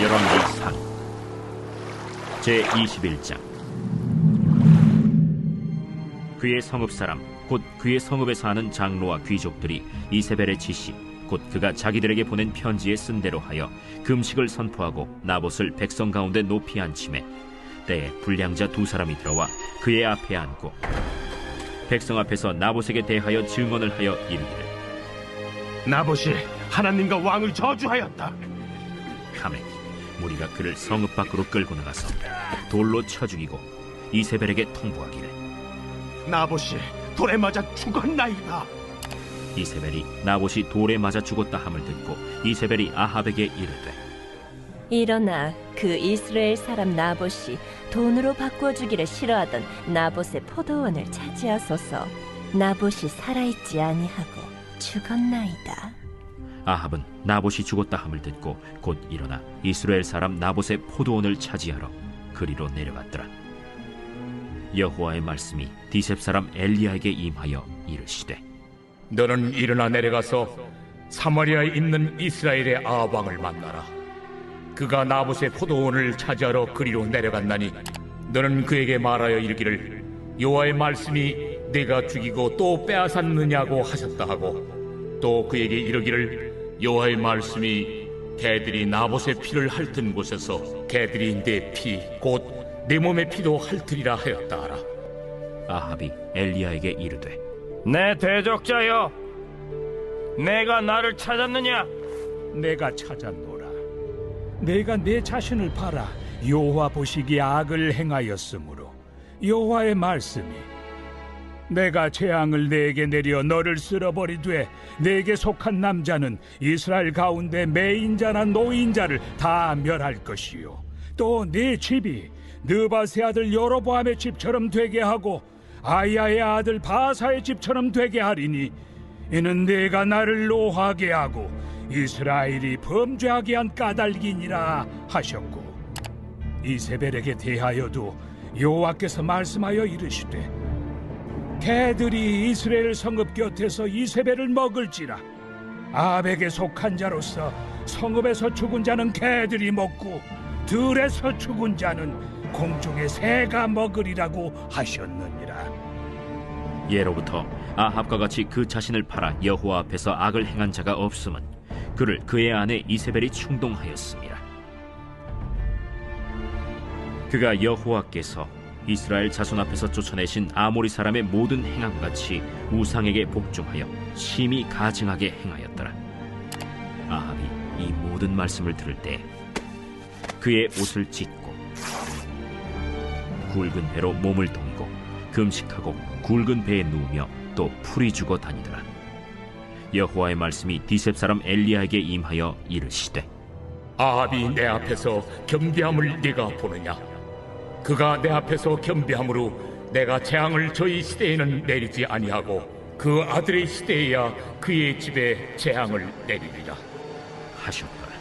열왕기상 제21장. 그의 성읍 사람 곧 그의 성읍에 사는 장로와 귀족들이 이세벨의 지시 곧 그가 자기들에게 보낸 편지에 쓴 대로 하여 금식을 선포하고 나봇을 백성 가운데 높이 앉히매, 때에 불량자 두 사람이 들어와 그의 앞에 앉고 백성 앞에서 나봇에게 대하여 증언을 하여 이르기를, 나봇이 하나님과 왕을 저주하였다 하매 무리가 그를 성읍 밖으로 끌고 나가서 돌로 쳐 죽이고 이세벨에게 통보하기를, 나봇이 돌에 맞아 죽었나이다. 이세벨이 나봇이 돌에 맞아 죽었다 함을 듣고 이세벨이 아합에게 이르되, 일어나 그 이스라엘 사람 나봇이 돈으로 바꿔주기를 싫어하던 나봇의 포도원을 차지하소서. 나봇이 살아있지 아니하고 죽었나이다. 아합은 나봇이 죽었다 함을 듣고 곧 일어나 이스라엘 사람 나봇의 포도원을 차지하러 그리로 내려갔더라. 여호와의 말씀이 디셉 사람 엘리야에게 임하여 이르시되, 너는 일어나 내려가서 사마리아에 있는 이스라엘의 아합 왕을 만나라. 그가 나봇의 포도원을 차지하러 그리로 내려갔나니 너는 그에게 말하여 이르기를, 여호와의 말씀이 내가 죽이고 또 빼앗았느냐고 하셨다 하고, 또 그에게 이르기를, 여호와의 말씀이 개들이 나봇의 피를 핥은 곳에서 개들이 내 피 곧 내 몸의 피도 핥으리라 하였다 하라. 아합이 엘리야에게 이르되, 내 대적자여, 내가 나를 찾았느냐? 내가 찾았노라. 내가 내 자신을 팔아 여호와 보시기에 악을 행하였으므로 여호와의 말씀이, 내가 재앙을 내게 내려 너를 쓸어버리되 내게 속한 남자는 이스라엘 가운데 매인자나 노인자를 다 멸할 것이요, 또 네 집이 느바세 아들 여로보암의 집처럼 되게 하고 아야의 아들 바사의 집처럼 되게 하리니, 이는 내가 나를 노하게 하고 이스라엘이 범죄하게 한 까닭이니라 하셨고, 이세벨에게 대하여도 여호와께서 말씀하여 이르시되, 개들이 이스라엘 성읍 곁에서 이세벨을 먹을지라. 아합에게 속한 자로서 성읍에서 죽은 자는 개들이 먹고 들에서 죽은 자는 공중의 새가 먹으리라고 하셨느니라. 예로부터 아합과 같이 그 자신을 팔아 여호와 앞에서 악을 행한 자가 없음은 그를 그의 아내 이세벨이 충동하였음이라. 그가 여호와께서 이스라엘 자손 앞에서 쫓아내신 아모리 사람의 모든 행함과 같이 우상에게 복종하여 심히 가증하게 행하였더라. 아합이 이 모든 말씀을 들을 때 그의 옷을 찢고 굵은 배로 몸을 동이고 금식하고 굵은 배에 누우며 또 풀이 죽어 다니더라. 여호와의 말씀이 디셉 사람 엘리야에게 임하여 이르시되, 아합이 내 앞에서 겸비함을 네가 보느냐? 그가 내 앞에서 겸비함으로 내가 재앙을 저희 시대에는 내리지 아니하고 그 아들의 시대에야 그의 집에 재앙을 내리리라 하셨더라.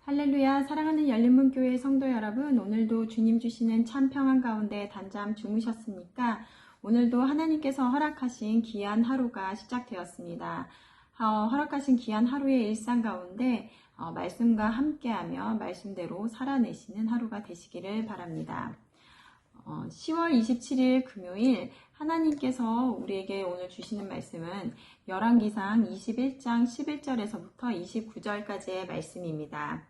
할렐루야. 사랑하는 열린문교회 성도 여러분, 오늘도 주님 주시는 참 평안 가운데 단잠 주무셨습니까? 오늘도 하나님께서 허락하신 귀한 하루가 시작되었습니다. 허락하신 귀한 하루의 일상 가운데 말씀과 함께하며 말씀대로 살아내시는 하루가 되시기를 바랍니다. 10월 27일 금요일 하나님께서 우리에게 오늘 주시는 말씀은 열왕기상 21장 11절에서부터 29절까지의 말씀입니다.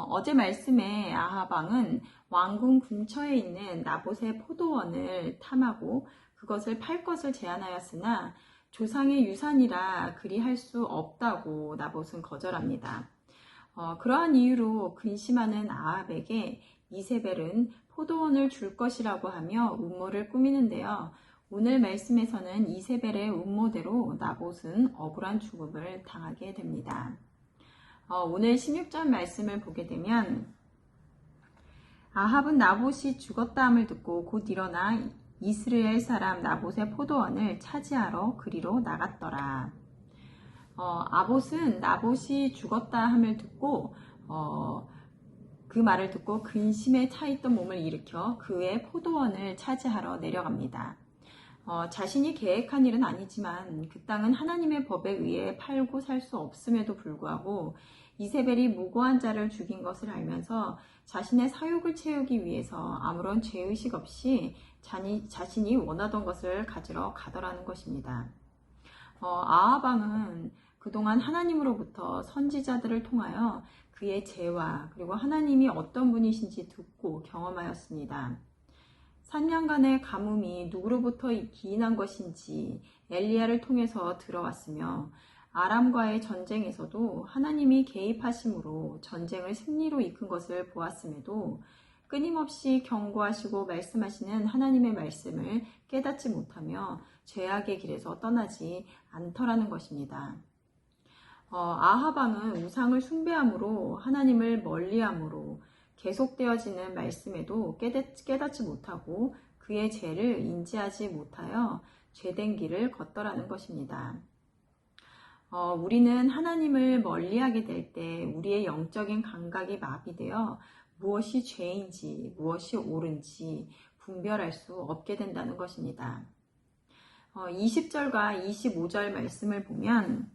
어제 말씀에 아합 왕은 왕궁 근처에 있는 나봇의 포도원을 탐하고 그것을 팔 것을 제안하였으나 조상의 유산이라 그리 할 수 없다고 나봇은 거절합니다. 그러한 이유로 근심하는 아합에게 이세벨은 포도원을 줄 것이라고 하며 음모를 꾸미는데요. 오늘 말씀에서는 이세벨의 음모대로 나봇은 억울한 죽음을 당하게 됩니다. 오늘 16절 말씀을 보게 되면, 아합은 나봇이 죽었다 함을 듣고 곧 일어나 이스라엘 사람 나봇의 포도원을 차지하러 그리로 나갔더라. 아봇은 나봇이 죽었다 함을 듣고 그 말을 듣고 근심에 차 있던 몸을 일으켜 그의 포도원을 차지하러 내려갑니다. 자신이 계획한 일은 아니지만 그 땅은 하나님의 법에 의해 팔고 살 수 없음에도 불구하고 이세벨이 무고한 자를 죽인 것을 알면서 자신의 사욕을 채우기 위해서 아무런 죄의식 없이 자신이 원하던 것을 가지러 가더라는 것입니다. 아합 왕은 그동안 하나님으로부터 선지자들을 통하여 그의 죄와 그리고 하나님이 어떤 분이신지 듣고 경험하였습니다. 3년간의 가뭄이 누구로부터 기인한 것인지 엘리야를 통해서 들어왔으며 아람과의 전쟁에서도 하나님이 개입하심으로 전쟁을 승리로 이끈 것을 보았음에도 끊임없이 경고하시고 말씀하시는 하나님의 말씀을 깨닫지 못하며 죄악의 길에서 떠나지 않더라는 것입니다. 아합 왕은 우상을 숭배함으로 하나님을 멀리함으로 계속되어지는 말씀에도 깨닫지 못하고 그의 죄를 인지하지 못하여 죄된 길을 걷더라는 것입니다. 우리는 하나님을 멀리하게 될 때 우리의 영적인 감각이 마비되어 무엇이 죄인지 무엇이 옳은지 분별할 수 없게 된다는 것입니다. 20절과 25절 말씀을 보면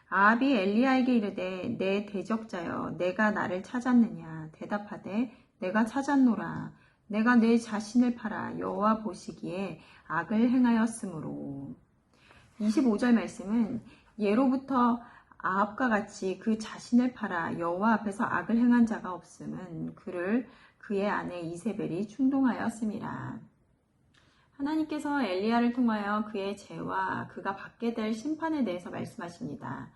아합이 엘리야에게 이르되 내 대적자여 내가 나를 찾았느냐 대답하되 내가 찾았노라 내가 내 자신을 팔아 여호와 보시기에 악을 행하였으므로 25절 말씀은 예로부터 아합과 같이 그 자신을 팔아 여호와 앞에서 악을 행한 자가 없음은 그의 아내 이세벨이 충동하였음이라. 하나님께서 엘리야를 통하여 그의 죄와 그가 받게 될 심판에 대해서 말씀하십니다.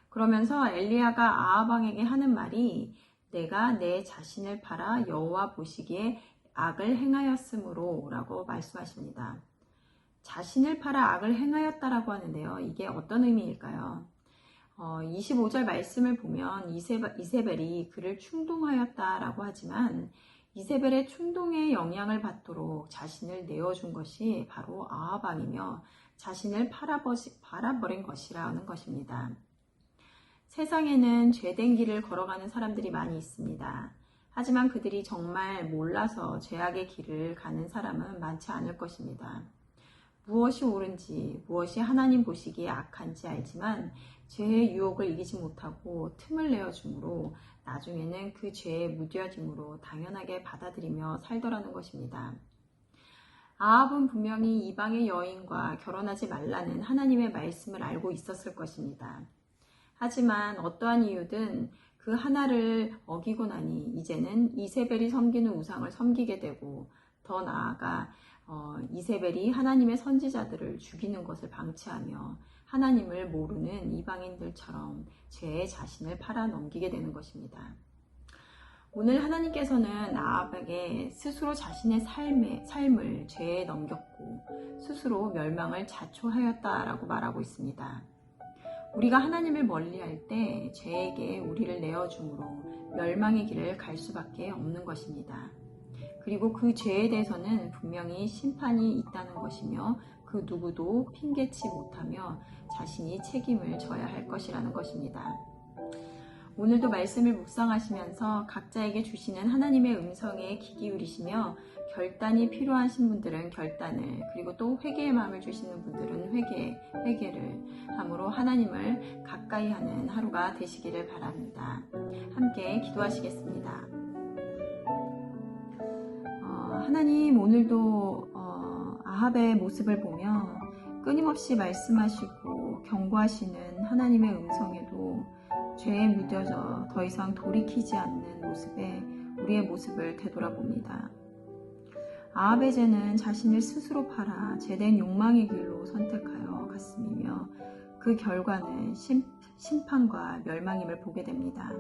그러면서 엘리야가 아합 왕에게 하는 말이 내가 내 자신을 팔아 여호와 보시기에 악을 행하였으므로 라고 말씀하십니다. 자신을 팔아 악을 행하였다라고 하는데요. 이게 어떤 의미일까요? 25절 말씀을 보면 이세벨이 그를 충동하였다라고 하지만 이세벨의 충동에 영향을 받도록 자신을 내어준 것이 바로 아합 왕이며 자신을 팔아버린 것이라는 것입니다. 세상에는 죄된 길을 걸어가는 사람들이 많이 있습니다. 하지만 그들이 정말 몰라서 죄악의 길을 가는 사람은 많지 않을 것입니다. 무엇이 옳은지 무엇이 하나님 보시기에 악한지 알지만 죄의 유혹을 이기지 못하고 틈을 내어주므로 나중에는 그 죄에 무뎌짐으로 당연하게 받아들이며 살더라는 것입니다. 아합은 분명히 이방의 여인과 결혼하지 말라는 하나님의 말씀을 알고 있었을 것입니다. 하지만 어떠한 이유든 그 하나를 어기고 나니 이제는 이세벨이 섬기는 우상을 섬기게 되고 더 나아가 이세벨이 하나님의 선지자들을 죽이는 것을 방치하며 하나님을 모르는 이방인들처럼 죄에 자신을 팔아 넘기게 되는 것입니다. 오늘 하나님께서는 아합에게 스스로 자신의 삶을 죄에 넘겼고 스스로 멸망을 자초하였다라고 말하고 있습니다. 우리가 하나님을 멀리할 때 죄에게 우리를 내어줌으로 멸망의 길을 갈 수밖에 없는 것입니다. 그리고 그 죄에 대해서는 분명히 심판이 있다는 것이며 그 누구도 핑계치 못하며 자신이 책임을 져야 할 것이라는 것입니다. 오늘도 말씀을 묵상하시면서 각자에게 주시는 하나님의 음성에 귀 기울이시며 결단이 필요하신 분들은 결단을, 그리고 또 회개의 마음을 주시는 분들은 회개를 함으로 하나님을 가까이 하는 하루가 되시기를 바랍니다. 함께 기도하시겠습니다. 하나님, 오늘도 아합의 모습을 보며 끊임없이 말씀하시고 경고하시는 하나님의 음성에도 죄에 무뎌져 더 이상 돌이키지 않는 모습에 우리의 모습을 되돌아봅니다. 아합의 죄는 자신을 스스로 팔아 죄된 욕망의 길로 선택하여 갔음이며 그 결과는 심판과 멸망임을 보게 됩니다.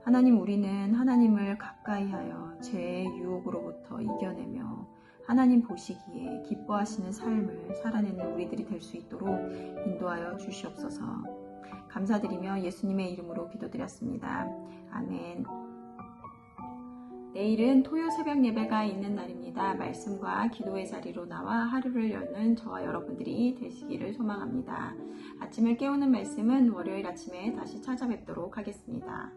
하나님, 우리는 하나님을 가까이하여 죄의 유혹으로부터 이겨내며 하나님 보시기에 기뻐하시는 삶을 살아내는 우리들이 될 수 있도록 인도하여 주시옵소서. 감사드리며 예수님의 이름으로 기도드렸습니다. 아멘. 내일은 토요 새벽 예배가 있는 날입니다. 말씀과 기도의 자리로 나와 하루를 여는 저와 여러분들이 되시기를 소망합니다. 아침을 깨우는 말씀은 월요일 아침에 다시 찾아뵙도록 하겠습니다.